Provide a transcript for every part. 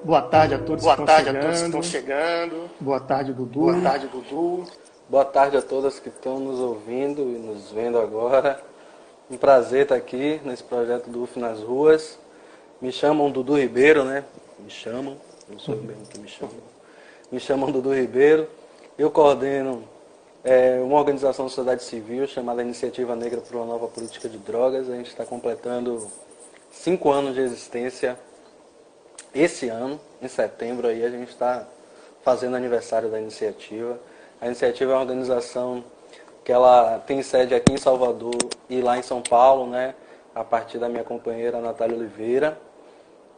Boa tarde a todos que Boa estão tarde a todos que chegando. estão chegando. Boa tarde, Dudu. Boa tarde, Dudu. Boa tarde a todas que estão nos ouvindo e nos vendo agora. Um prazer estar aqui nesse projeto do UF nas Ruas. Me chamam Dudu Ribeiro, né? Me chamam, não sou eu mesmo que me chamam. Me chamam Dudu Ribeiro. Eu coordeno uma organização da sociedade civil chamada Iniciativa Negra por uma Nova Política de Drogas. A gente está completando 5 anos de existência esse ano, em setembro, aí a gente está fazendo aniversário da iniciativa. A iniciativa é uma organização que ela tem sede aqui em Salvador e lá em São Paulo, né? A partir da minha companheira Natália Oliveira.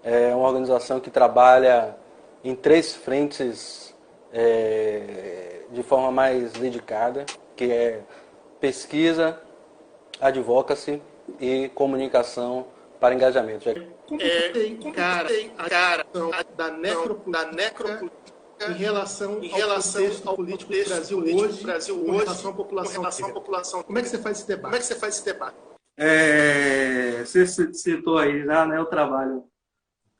É uma organização que trabalha em 3 frentes de forma mais dedicada, que é pesquisa, advocacy e comunicação para engajamento. Como você encara a questão da necropolítica em relação ao político do Brasil hoje, com relação à população? Como é que você faz esse debate? Você citou aí já, né, o trabalho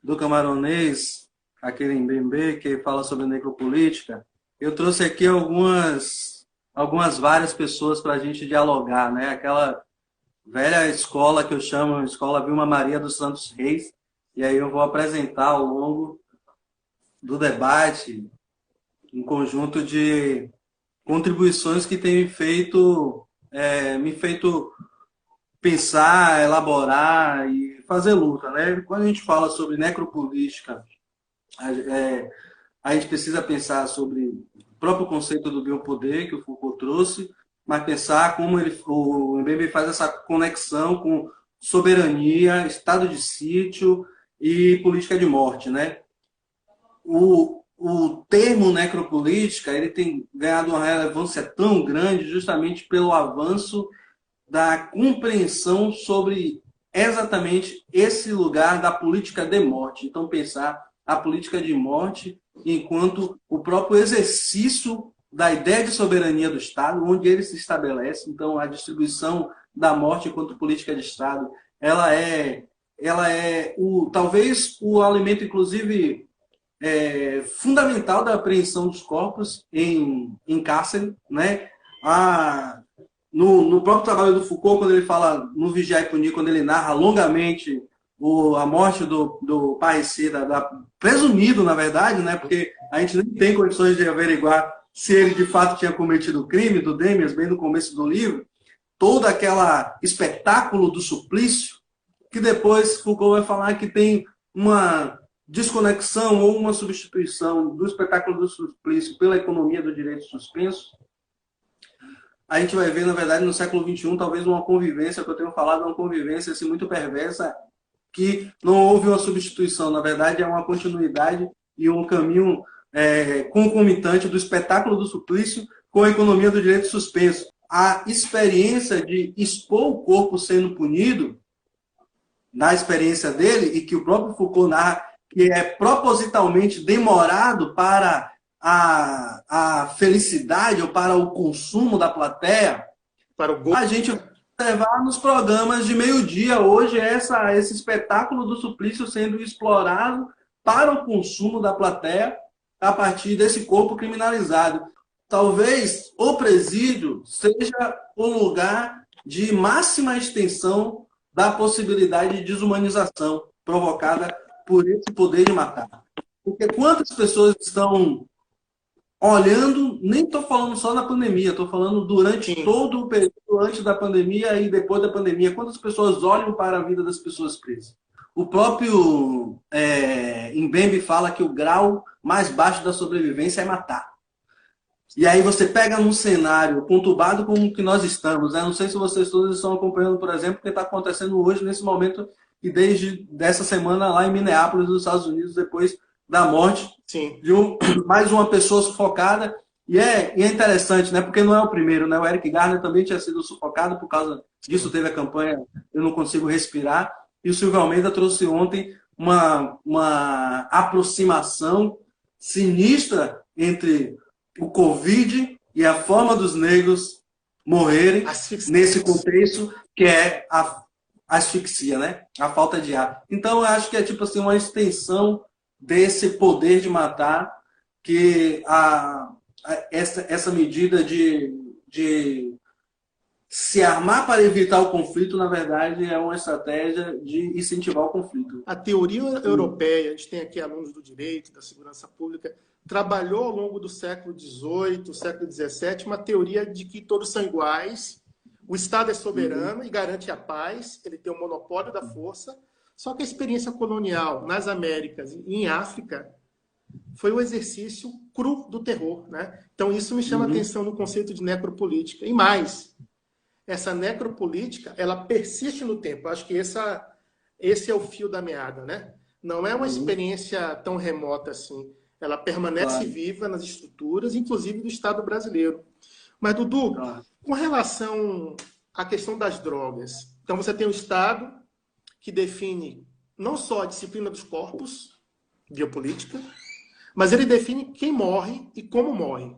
do camaronês, aquele em Mbembe, que fala sobre necropolítica. Eu trouxe aqui algumas várias pessoas para a gente dialogar, né? Aquela velha escola que eu chamo Escola Vilma Maria dos Santos Reis, e aí eu vou apresentar ao longo do debate um conjunto de contribuições que têm me feito pensar, elaborar e fazer luta, né? Quando a gente fala sobre necropolítica, a gente precisa pensar sobre o próprio conceito do biopoder que o Foucault trouxe, mas pensar como o Mbembe faz essa conexão com soberania, estado de sítio e política de morte, né? O termo necropolítica ele tem ganhado uma relevância tão grande justamente pelo avanço da compreensão sobre exatamente esse lugar da política de morte. Então, pensar a política de morte enquanto o próprio exercício da ideia de soberania do Estado, onde ele se estabelece. Então, a distribuição da morte enquanto política de Estado, ela é talvez o elemento, inclusive, fundamental da apreensão dos corpos em cárcere, né? No próprio trabalho do Foucault, quando ele fala no Vigiar e Punir, quando ele narra longamente a morte do parricida, presumido, na verdade, né? Porque a gente nem tem condições de averiguar se ele de fato tinha cometido o crime, do Demias, bem no começo do livro, todo aquele espetáculo do suplício, que depois Foucault vai falar que tem uma desconexão ou uma substituição do espetáculo do suplício pela economia do direito suspenso. A gente vai ver, na verdade, no século XXI, talvez uma convivência, que eu tenho falado, uma convivência assim, muito perversa, que não houve uma substituição, na verdade, é uma continuidade e um caminho concomitante do espetáculo do suplício com a economia do direito suspenso. A experiência de expor o corpo sendo punido, na experiência dele, e que o próprio Foucault narra, que é propositalmente demorado para a felicidade ou para o consumo da plateia, a gente vai observar nos programas de meio-dia hoje esse espetáculo do suplício sendo explorado para o consumo da plateia a partir desse corpo criminalizado. Talvez o presídio seja o lugar de máxima extensão da possibilidade de desumanização provocada por esse poder de matar. Porque quantas pessoas estão olhando, nem estou falando só na pandemia, estou falando durante todo o período antes da pandemia e depois da pandemia, quantas pessoas olham para a vida das pessoas presas? O próprio Mbembe fala que o grau mais baixo da sobrevivência é matar. E aí você pega num cenário conturbado como o que nós estamos, né? Não sei se vocês todos estão acompanhando, por exemplo, o que está acontecendo hoje, nesse momento, e desde dessa semana lá em Minneapolis, nos Estados Unidos, depois da morte de mais uma pessoa sufocada. E é interessante, né? Porque não é o primeiro, né? O Eric Garner também tinha sido sufocado, por causa disso teve a campanha Eu Não Consigo Respirar. E o Silvio Almeida trouxe ontem uma aproximação sinistra entre o Covid e a forma dos negros morrerem nesse contexto que é a asfixia, né? A falta de ar. Então, eu acho que é tipo assim, uma extensão desse poder de matar, que essa medida de se armar para evitar o conflito, na verdade, é uma estratégia de incentivar o conflito. A teoria europeia, a gente tem aqui alunos do direito, da segurança pública, trabalhou ao longo do século XVIII, século XVII, uma teoria de que todos são iguais, o Estado é soberano e garante a paz, ele tem o monopólio da força, só que a experiência colonial nas Américas e em África foi o exercício cru do terror, né? Então isso me chama a atenção no conceito de necropolítica. E mais, essa necropolítica, ela persiste no tempo. Acho que esse é o fio da meada, né? Não é uma experiência tão remota assim. Ela permanece viva nas estruturas, inclusive do Estado brasileiro. Mas, Dudu, com relação à questão das drogas, então você tem o Estado que define não só a disciplina dos corpos, biopolítica, mas ele define quem morre e como morre.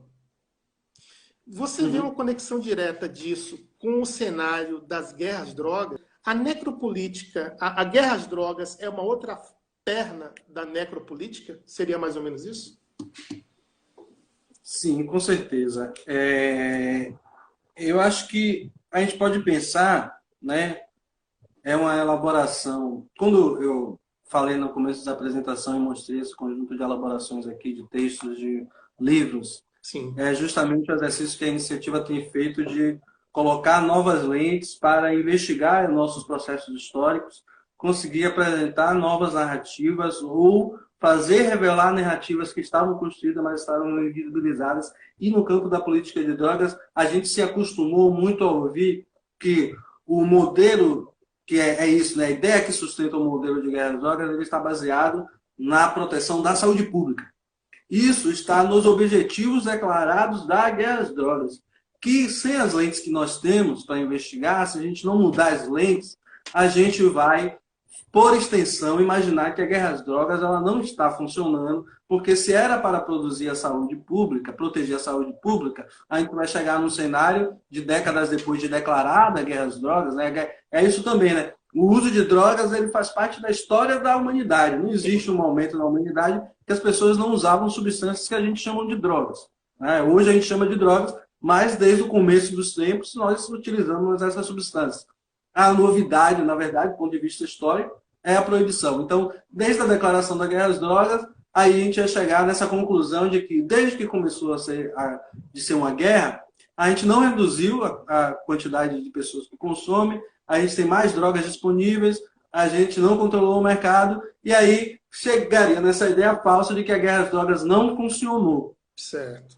Você vê uma conexão direta disso com o cenário das guerras drogas? A necropolítica, a guerra às drogas é uma outra perna da necropolítica? Seria mais ou menos isso? Sim, com certeza. Eu acho que a gente pode pensar, né? É uma elaboração. Quando eu falei no começo da apresentação e mostrei esse conjunto de elaborações aqui, de textos, de livros, Sim. é justamente o exercício que a iniciativa tem feito de colocar novas lentes para investigar nossos processos históricos, conseguir apresentar novas narrativas ou fazer revelar narrativas que estavam construídas, mas estavam invisibilizadas. E no campo da política de drogas, a gente se acostumou muito a ouvir que o modelo, que é isso, né? A ideia que sustenta o modelo de guerra às drogas, ele está baseado na proteção da saúde pública. Isso está nos objetivos declarados da guerra às drogas, que sem as lentes que nós temos para investigar, se a gente não mudar as lentes, a gente vai, por extensão, imaginar que a guerra às drogas ela não está funcionando, porque se era para produzir a saúde pública, proteger a saúde pública, a gente vai chegar num cenário de décadas depois de declarada a guerra às drogas, né? É isso também, né? O uso de drogas ele faz parte da história da humanidade. Não existe um momento na humanidade que as pessoas não usavam substâncias que a gente chama de drogas, né? Hoje a gente chama de drogas, mas desde o começo dos tempos nós utilizamos essas substâncias. A novidade, na verdade, do ponto de vista histórico, é a proibição. Então, desde a declaração da guerra às drogas, aí a gente ia chegar nessa conclusão de que, desde que começou de ser uma guerra, a gente não reduziu a quantidade de pessoas que consomem, a gente tem mais drogas disponíveis, a gente não controlou o mercado, e aí chegaria nessa ideia falsa de que a guerra às drogas não funcionou. Certo.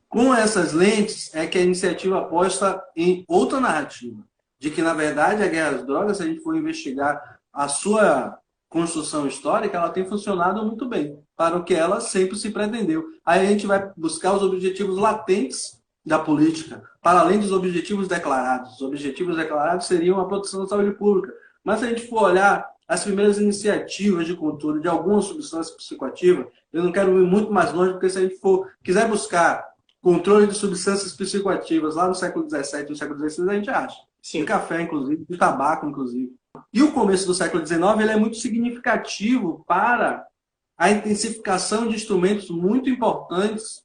Com essas lentes é que a iniciativa aposta em outra narrativa, de que, na verdade, a guerra às drogas, se a gente for investigar a sua construção histórica, ela tem funcionado muito bem, para o que ela sempre se pretendeu. Aí a gente vai buscar os objetivos latentes da política, para além dos objetivos declarados. Os objetivos declarados seriam a proteção da saúde pública. Mas se a gente for olhar as primeiras iniciativas de controle de alguma substância psicoativa, eu não quero ir muito mais longe, porque se a gente quiser buscar controle de substâncias psicoativas lá no século XVII e no século XVI, a gente acha. Sim. De café, inclusive, de tabaco, inclusive. E o começo do século XIX ele é muito significativo para a intensificação de instrumentos muito importantes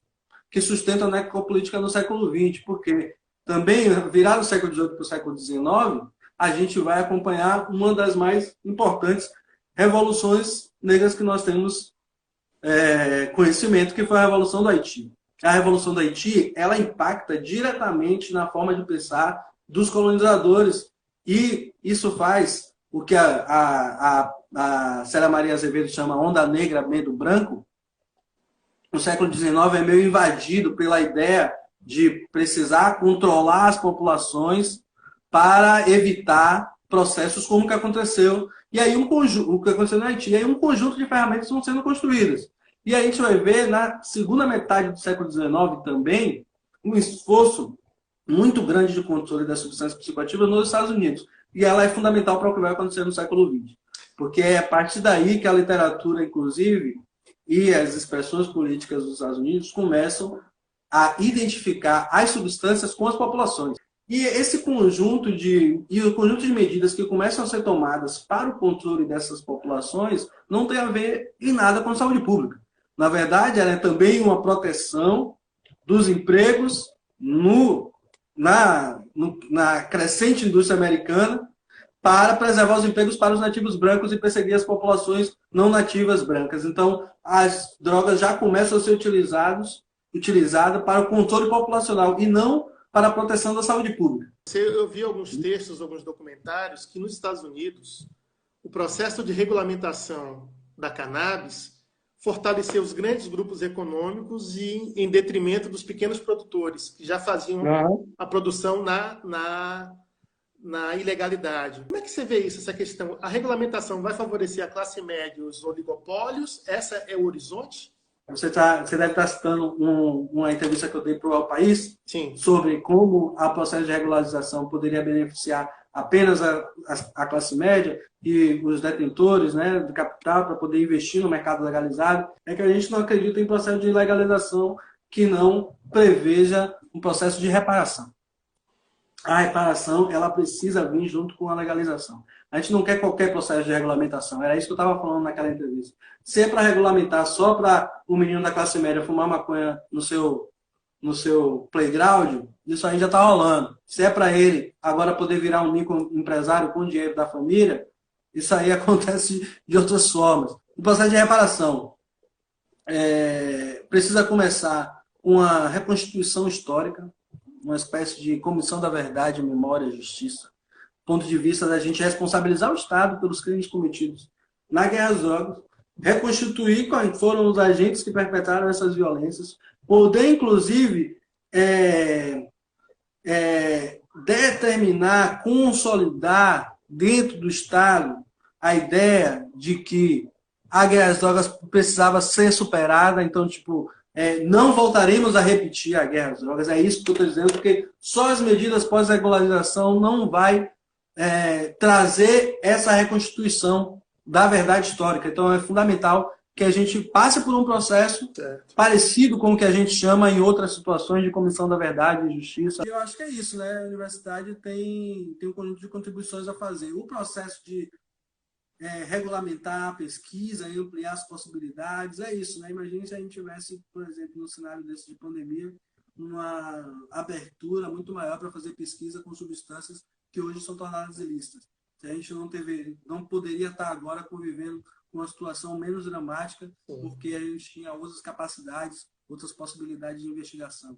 que sustentam a necropolítica no século XX, porque também, virado do século XVIII para o século XIX, a gente vai acompanhar uma das mais importantes revoluções negras que nós temos conhecimento, que foi a Revolução do Haiti. A Revolução do Haiti, ela impacta diretamente na forma de pensar dos colonizadores, e isso faz o que a Célia Maria Azevedo chama onda negra, medo branco. O século XIX é meio invadido pela ideia de precisar controlar as populações para evitar processos como o que aconteceu. E aí o que aconteceu no Haiti. E aí um conjunto de ferramentas vão sendo construídas. E aí a gente vai ver na segunda metade do século XIX também um esforço muito grande de controle das substâncias psicoativas nos Estados Unidos. E ela é fundamental para o que vai acontecer no século XX. Porque é a partir daí que a literatura, inclusive, e as expressões políticas dos Estados Unidos começam a identificar as substâncias com as populações. E esse conjunto o conjunto de medidas que começam a ser tomadas para o controle dessas populações não tem a ver em nada com saúde pública. Na verdade, ela é também uma proteção dos empregos na crescente indústria americana para preservar os empregos para os nativos brancos e perseguir as populações não nativas brancas. Então, as drogas já começam a ser utilizadas para o controle populacional e não para a proteção da saúde pública. Eu vi alguns textos, alguns documentários, que nos Estados Unidos o processo de regulamentação da cannabis fortaleceu os grandes grupos econômicos e em detrimento dos pequenos produtores, que já faziam a produção na ilegalidade. Como é que você vê isso, essa questão? A regulamentação vai favorecer a classe média e os oligopólios? Essa é o horizonte? Você deve estar citando uma entrevista que eu dei para o El País. Sim. Sobre como o processo de regularização poderia beneficiar apenas a classe média e os detentores, né, do capital para poder investir no mercado legalizado. É que a gente não acredita em processo de legalização que não preveja um processo de reparação. A reparação ela precisa vir junto com a legalização. A gente não quer qualquer processo de regulamentação. Era isso que eu estava falando naquela entrevista. Se é para regulamentar só para o menino da classe média fumar maconha no seu playground, isso aí já está rolando. Se é para ele agora poder virar um microempresário com o dinheiro da família, isso aí acontece de outras formas. O processo de reparação precisa começar com a reconstituição histórica, uma espécie de comissão da verdade, memória e justiça, ponto de vista da gente responsabilizar o Estado pelos crimes cometidos na guerra às drogas, reconstituir quais foram os agentes que perpetraram essas violências, poder, inclusive, determinar, consolidar dentro do Estado a ideia de que a guerra às drogas precisava ser superada, então, não voltaremos a repetir a guerra às drogas. É isso que eu estou dizendo, porque só as medidas pós-regularização não vai trazer essa reconstituição da verdade histórica. Então, é fundamental que a gente passe por um processo parecido com o que a gente chama em outras situações de comissão da verdade e justiça. Eu acho que é isso, né? A universidade tem um conjunto de contribuições a fazer. O processo de regulamentar a pesquisa e ampliar as possibilidades, é isso, né? Imagine se a gente tivesse, por exemplo, no cenário desse de pandemia, uma abertura muito maior para fazer pesquisa com substâncias que hoje são tornadas ilícitas. A gente não poderia estar agora convivendo com uma situação menos dramática, porque a gente tinha outras capacidades, outras possibilidades de investigação.